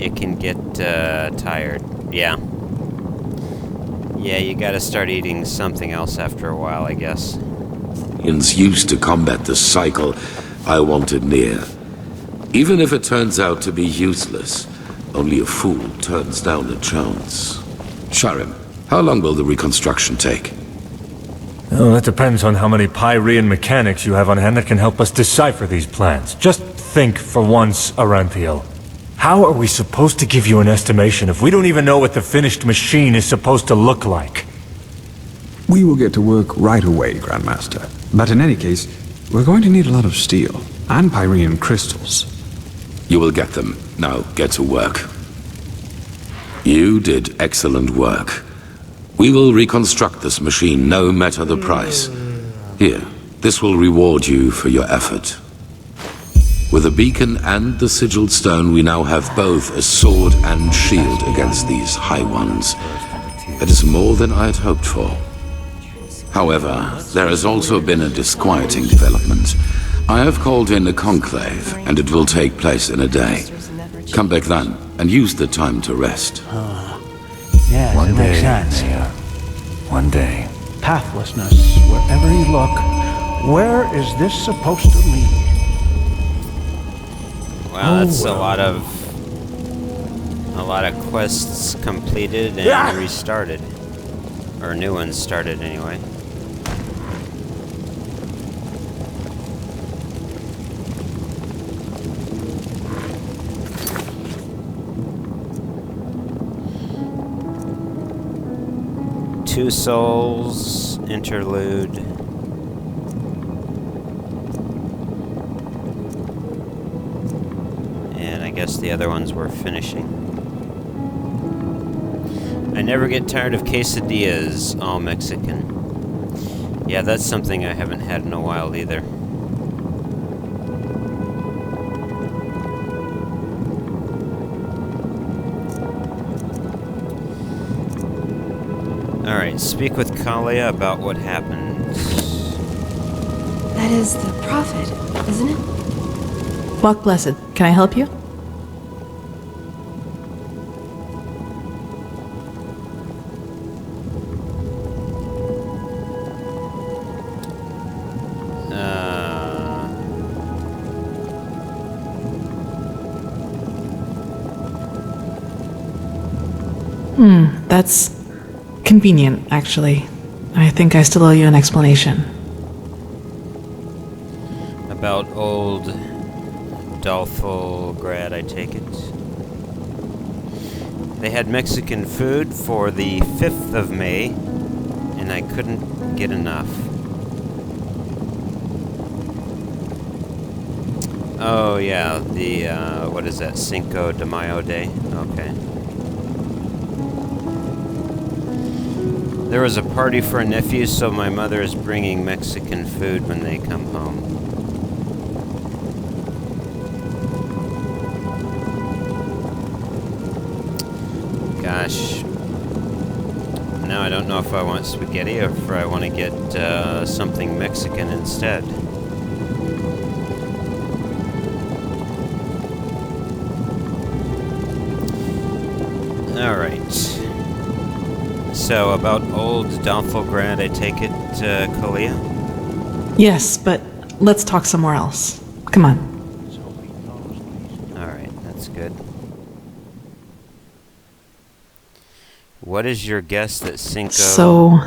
it can get tired. Yeah. Yeah, you gotta start eating something else after a while, I guess. Used to combat the cycle I wanted near. Even if it turns out to be useless, only a fool turns down a chance. Sharim, how long will the reconstruction take? Well, that depends on how many Pyrean mechanics you have on hand that can help us decipher these plans. Just think for once, Aranthiel. How are we supposed to give you an estimation if we don't even know what the finished machine is supposed to look like? We will get to work right away, Grandmaster. But in any case, we're going to need a lot of steel and Pyrean crystals. You will get them. Now, get to work. You did excellent work. We will reconstruct this machine, no matter the price. Here, this will reward you for your effort. With the beacon and the sigiled stone, we now have both a sword and shield against these High Ones. It is more than I had hoped for. However, there has also been a disquieting development. I have called in a conclave, and it will take place in a day. Come back then, and use the time to rest. Yes, One it makes day, sense. yeah. One day. Pathlessness, wherever you look. Where is this supposed to lead? Wow, that's a lot of quests completed and restarted. Or new ones started anyway. Two Souls interlude. And I guess the other ones were finishing. I never get tired of quesadillas, all Mexican. Yeah, that's something I haven't had in a while either. Alright, speak with Calias about what happened. That is the Prophet, isn't it? Walk Blessed, can I help you? That's convenient, actually. I think I still owe you an explanation. About old Dalfalgrad, I take it. They had Mexican food for the 5th of May, and I couldn't get enough. Oh yeah, the, what is that, Cinco de Mayo Day? Okay. There was a party for a nephew, so my mother is bringing Mexican food when they come home. Gosh. Now I don't know if I want spaghetti or if I want to get something Mexican instead. Alright. So, about old Dalfalgrad, I take it, Calias? Yes, but let's talk somewhere else. Come on. Alright, that's good. What is your guess that Cinco... So,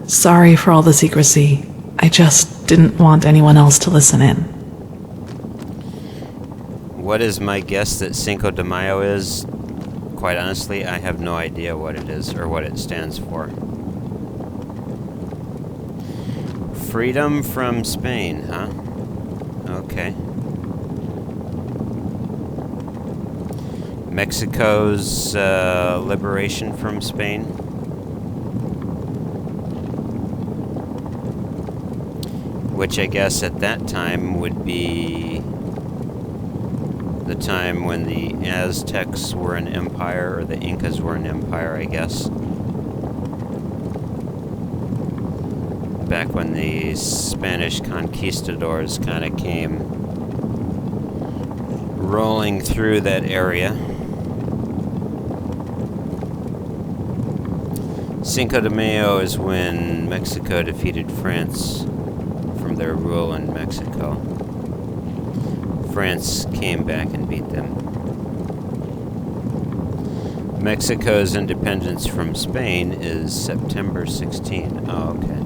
sorry for all the secrecy. I just didn't want anyone else to listen in. What is my guess that Cinco de Mayo is? Quite honestly, I have no idea what it is or what it stands for. Freedom from Spain, huh? Okay. Mexico's liberation from Spain. Which I guess at that time would be the time when the Aztecs were an empire, or the Incas were an empire, I guess. Back when the Spanish conquistadors kind of came rolling through that area. Cinco de Mayo is when Mexico defeated France from their rule in Mexico. France came back and beat them. Mexico's independence from Spain is September 16. Oh, okay.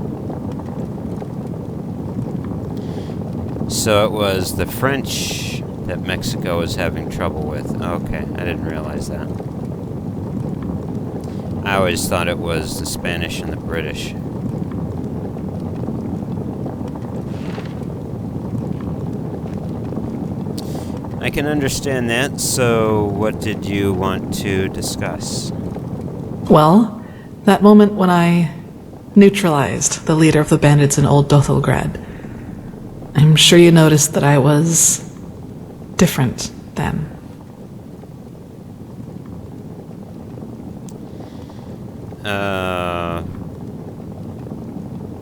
So it was the French that Mexico was having trouble with. Okay, I didn't realize that. I always thought it was the Spanish and the British. I can understand that, so what did you want to discuss? Well, that moment when I neutralized the leader of the bandits in Old Dothelgrad. I'm sure you noticed that I was different then.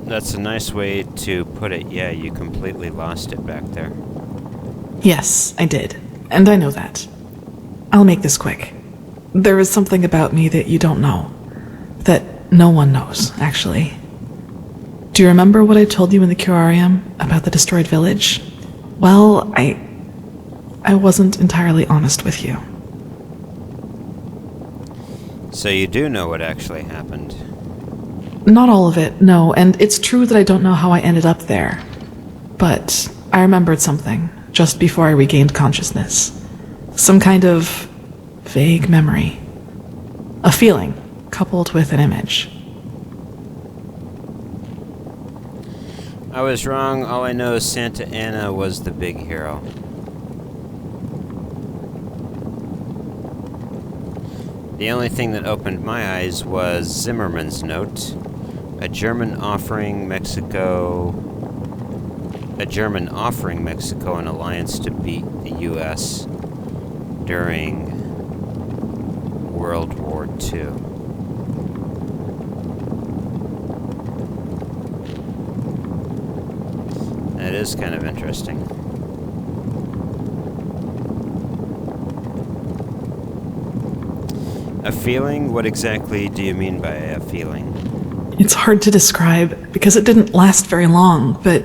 That's a nice way to put it. Yeah, you completely lost it back there. Yes, I did. And I know that. I'll make this quick. There is something about me that you don't know. That no one knows, actually. Do you remember what I told you in the curarium about the destroyed village? Well, I wasn't entirely honest with you. So you do know what actually happened. Not all of it, no, and it's true that I don't know how I ended up there. But I remembered something just before I regained consciousness. Some kind of vague memory. A feeling coupled with an image. I was wrong. All I know is Santa Anna was the big hero. The only thing that opened my eyes was Zimmerman's note. A German offering Mexico an alliance to beat the U.S. during World War II. That is kind of interesting. A feeling? What exactly do you mean by a feeling? It's hard to describe because it didn't last very long, but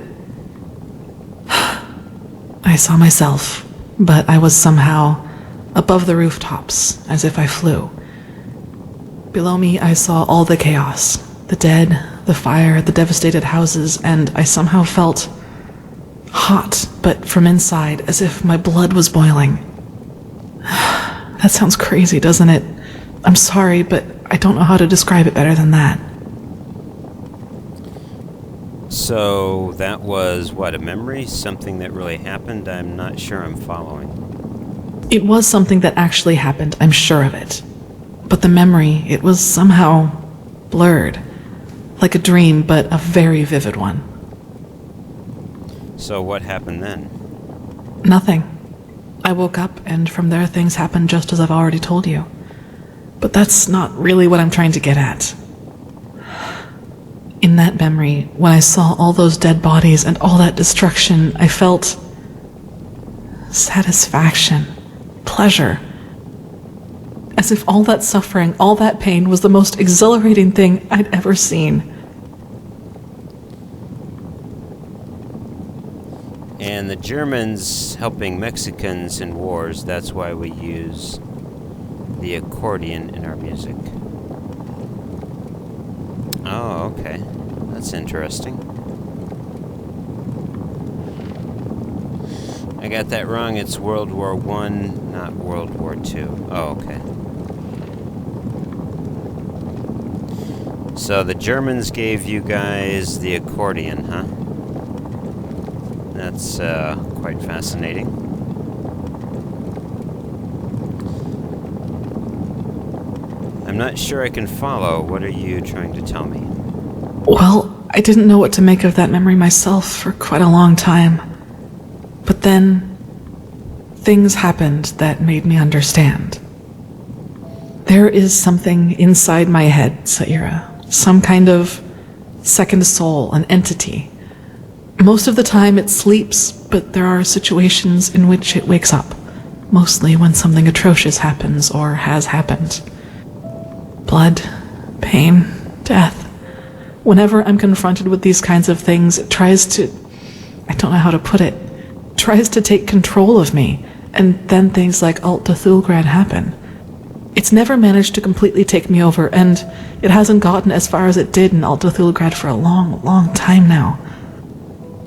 I saw myself, but I was somehow above the rooftops, as if I flew. Below me, I saw all the chaos, the dead, the fire, the devastated houses, and I somehow felt hot, but from inside, as if my blood was boiling. That sounds crazy, doesn't it? I'm sorry, but I don't know how to describe it better than that. So that was, what, a memory? Something that really happened? I'm not sure I'm following. It was something that actually happened, I'm sure of it. But the memory, it was somehow blurred. Like a dream, but a very vivid one. So what happened then? Nothing. I woke up, and from there things happened just as I've already told you. But that's not really what I'm trying to get at. In that memory, when I saw all those dead bodies and all that destruction, I felt satisfaction, pleasure. As if all that suffering, all that pain was the most exhilarating thing I'd ever seen. And the Germans helping Mexicans in wars, that's why we use the accordion in our music. Oh, okay. That's interesting. I got that wrong. It's World War I, not World War II. Oh, okay. So the Germans gave you guys the accordion, huh? That's quite fascinating. I'm not sure I can follow. What are you trying to tell me? Well, I didn't know what to make of that memory myself for quite a long time. But then, things happened that made me understand. There is something inside my head, Saira. Some kind of second soul, an entity. Most of the time it sleeps, but there are situations in which it wakes up. Mostly when something atrocious happens or has happened. Blood, pain, Death. Whenever I'm confronted with these kinds of things, it tries to... I don't know how to put it. Tries to take control of me, and then things like Alt Cthulgrad happen. It's never managed to completely take me over, and it hasn't gotten as far as it did in Alt Cthulgrad for a long, long time now.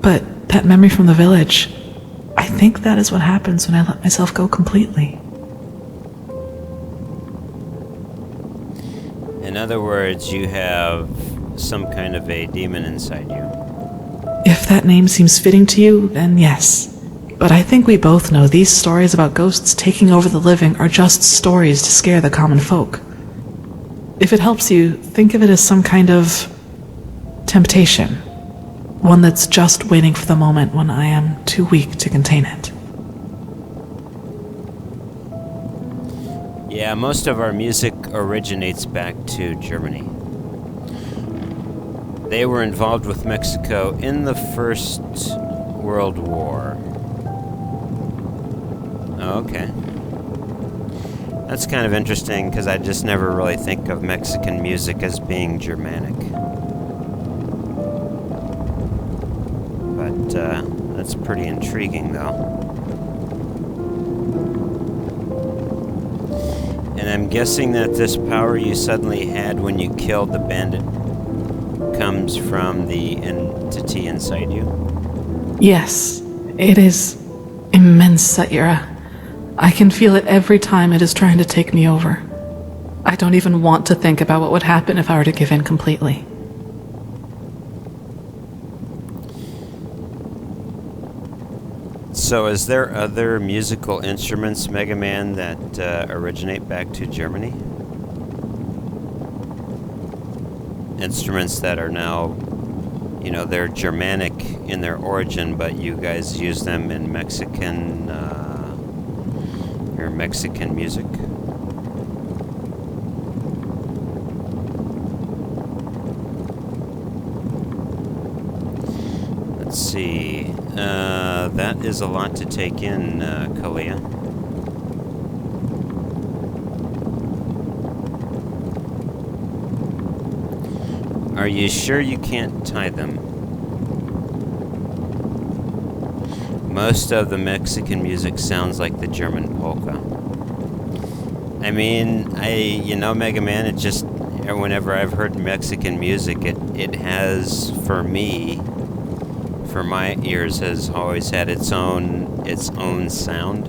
But that memory from the village, I think that is what happens when I let myself go completely. In other words, you have some kind of a demon inside you. If that name seems fitting to you, then yes. But I think we both know these stories about ghosts taking over the living are just stories to scare the common folk. If it helps you, think of it as some kind of temptation. One that's just waiting for the moment when I am too weak to contain it. Yeah, most of our music originates back to Germany. They were involved with Mexico in the First World War. Okay. That's kind of interesting, because I just never really think of Mexican music as being Germanic. But, that's pretty intriguing, though. And I'm guessing that this power you suddenly had when you killed the bandit comes from the entity inside you? Yes, it is immense, Saira. I can feel it every time it is trying to take me over. I don't even want to think about what would happen if I were to give in completely. So is there other musical instruments, Mega Man, that originate back to Germany? Instruments that are now, you know, they're Germanic in their origin, but you guys use them in Mexican, your Mexican music? Let's see. That is a lot to take in, Calias. Are you sure you can't tie them? Most of the Mexican music sounds like the German polka. I mean, you know, Mega Man, it just, whenever I've heard Mexican music, it has, for me, for my ears, has always had its own sound.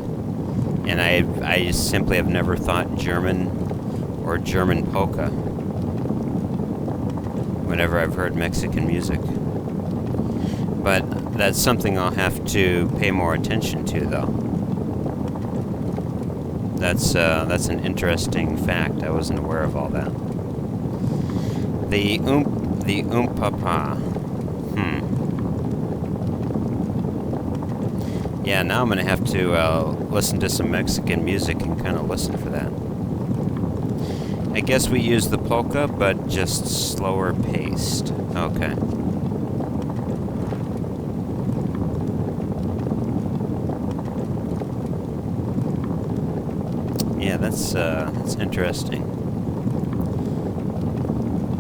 And I simply have never thought German or German polka whenever I've heard Mexican music. But that's something I'll have to pay more attention to, though. That's an interesting fact. I wasn't aware of all that. The oompapa. Yeah, now I'm gonna have to listen to some Mexican music and kind of listen for that. I guess we use the polka, but just slower paced. Okay. Yeah, that's interesting.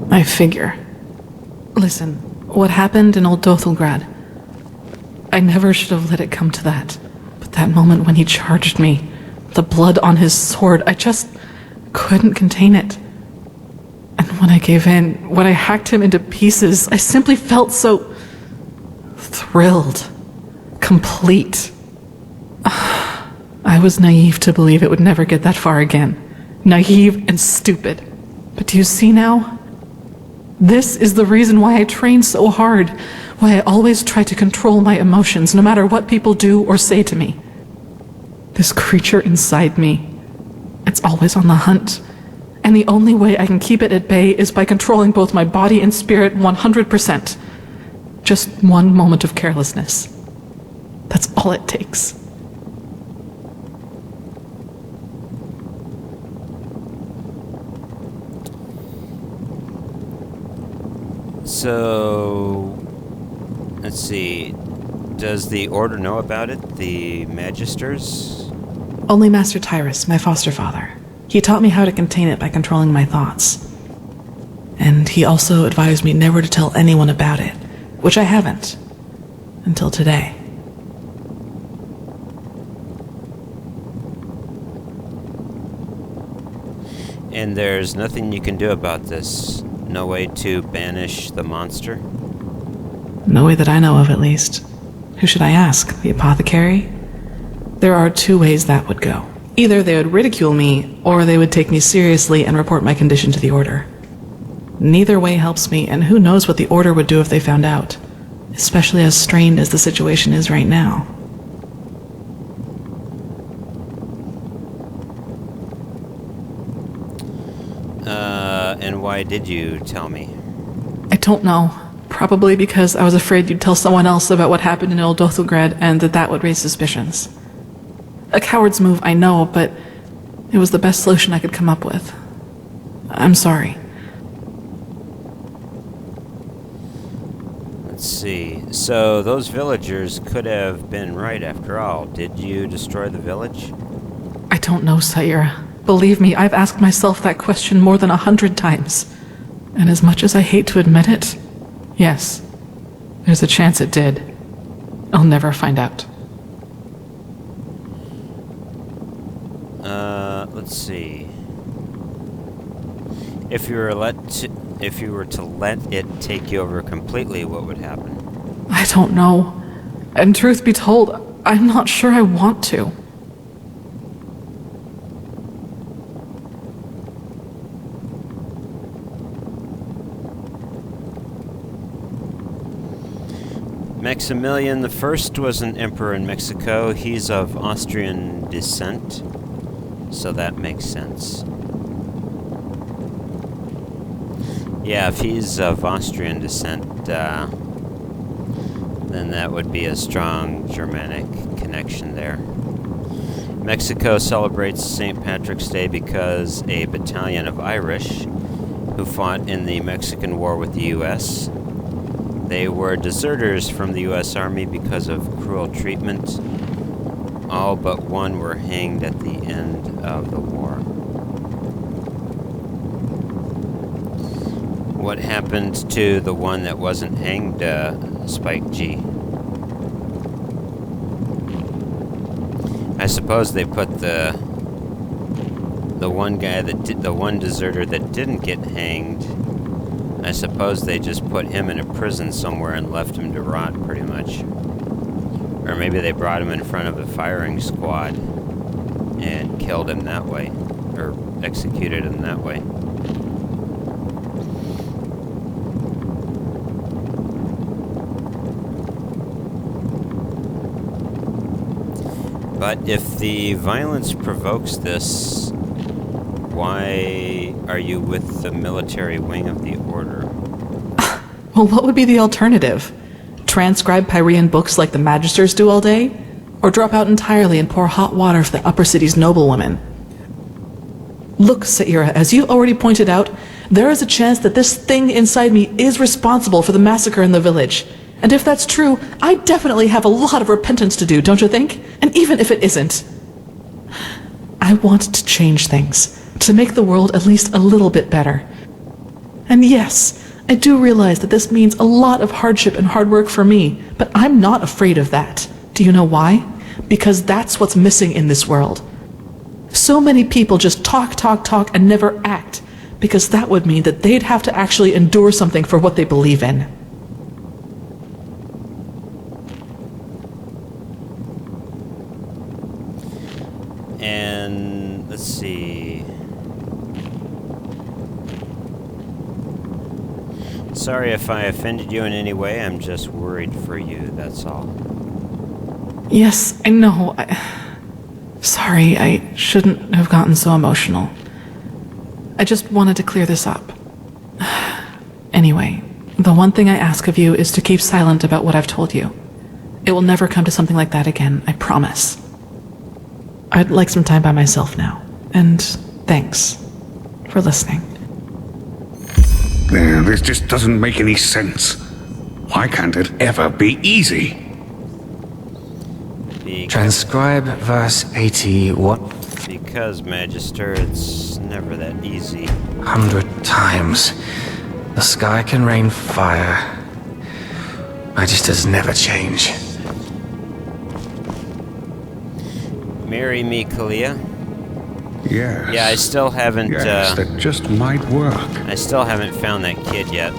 I figure. Listen, what happened in Old Dothelgrad? I never should have let it come to that. But that moment when he charged me, the blood on his sword, I just couldn't contain it. And when I gave in, when I hacked him into pieces, I simply felt so thrilled, complete. I was naive to believe it would never get that far again. Naive and stupid. But do you see now? This is the reason why I train so hard, why I always try to control my emotions, no matter what people do or say to me. This creature inside me, it's always on the hunt. And the only way I can keep it at bay is by controlling both my body and spirit 100%. Just one moment of carelessness. That's all it takes. So, let's see. Does the Order know about it? The Magisters? Only Master Tyrus, my foster father. He taught me how to contain it by controlling my thoughts. And he also advised me never to tell anyone about it, which I haven't. Until today. And there's nothing you can do about this? No way to banish the monster? No way that I know of, at least. Who should I ask? The apothecary? There are two ways that would go. Either they would ridicule me, or they would take me seriously and report my condition to the Order. Neither way helps me, and who knows what the Order would do if they found out. Especially as strained as the situation is right now. And why did you tell me? I don't know. Probably because I was afraid you'd tell someone else about what happened in Old Dothelgrad and that would raise suspicions. A coward's move, I know, but it was the best solution I could come up with. I'm sorry. Let's see. So those villagers could have been right after all. Did you destroy the village? I don't know, Sayira. Believe me, I've asked myself that question more than 100 times. And as much as I hate to admit it, yes, there's a chance it did. I'll never find out. Let's see. If you were to let it take you over completely, what would happen? I don't know. And truth be told, I'm not sure I want to. Maximilian I was an emperor in Mexico. He's of Austrian descent, so that makes sense. Yeah, if he's of Austrian descent, then that would be a strong Germanic connection there. Mexico celebrates St. Patrick's Day because a battalion of Irish who fought in the Mexican War with the U.S. They were deserters from the U.S. Army because of cruel treatment. All but one were hanged at the end of the war. What happened to the one that wasn't hanged, Spike G? I suppose they put the one guy the one deserter that didn't get hanged, I suppose they just put him in a prison somewhere and left him to rot, pretty much. Or maybe they brought him in front of a firing squad and killed him that way, or executed him that way. But if the violence provokes this, why are you with the military wing of the Order? Well, what would be the alternative? Transcribe Pyrean books like the Magisters do all day? Or drop out entirely and pour hot water for the upper city's noblewomen? Look, Saira, as you already pointed out, there is a chance that this thing inside me is responsible for the massacre in the village. And if that's true, I definitely have a lot of repentance to do, don't you think? And even if it isn't, I want to change things, to make the world at least a little bit better. And yes, I do realize that this means a lot of hardship and hard work for me, but I'm not afraid of that. Do you know why? Because that's what's missing in this world. So many people just talk, and never act, because that would mean that they'd have to actually endure something for what they believe in. And let's see. Sorry if I offended you in any way. I'm just worried for you, that's all. Yes, I know. Sorry, I shouldn't have gotten so emotional. I just wanted to clear this up. Anyway, the one thing I ask of you is to keep silent about what I've told you. It will never come to something like that again, I promise. I'd like some time by myself now. And thanks for listening. This just doesn't make any sense. Why can't it ever be easy? Transcribe verse 80, what? Because, Magister, it's never that easy. 100 times. The sky can rain fire. It does never change. Marry me, Kalia? Yes. Yeah, I still haven't, Yes, that just might work. I still haven't found that kid yet.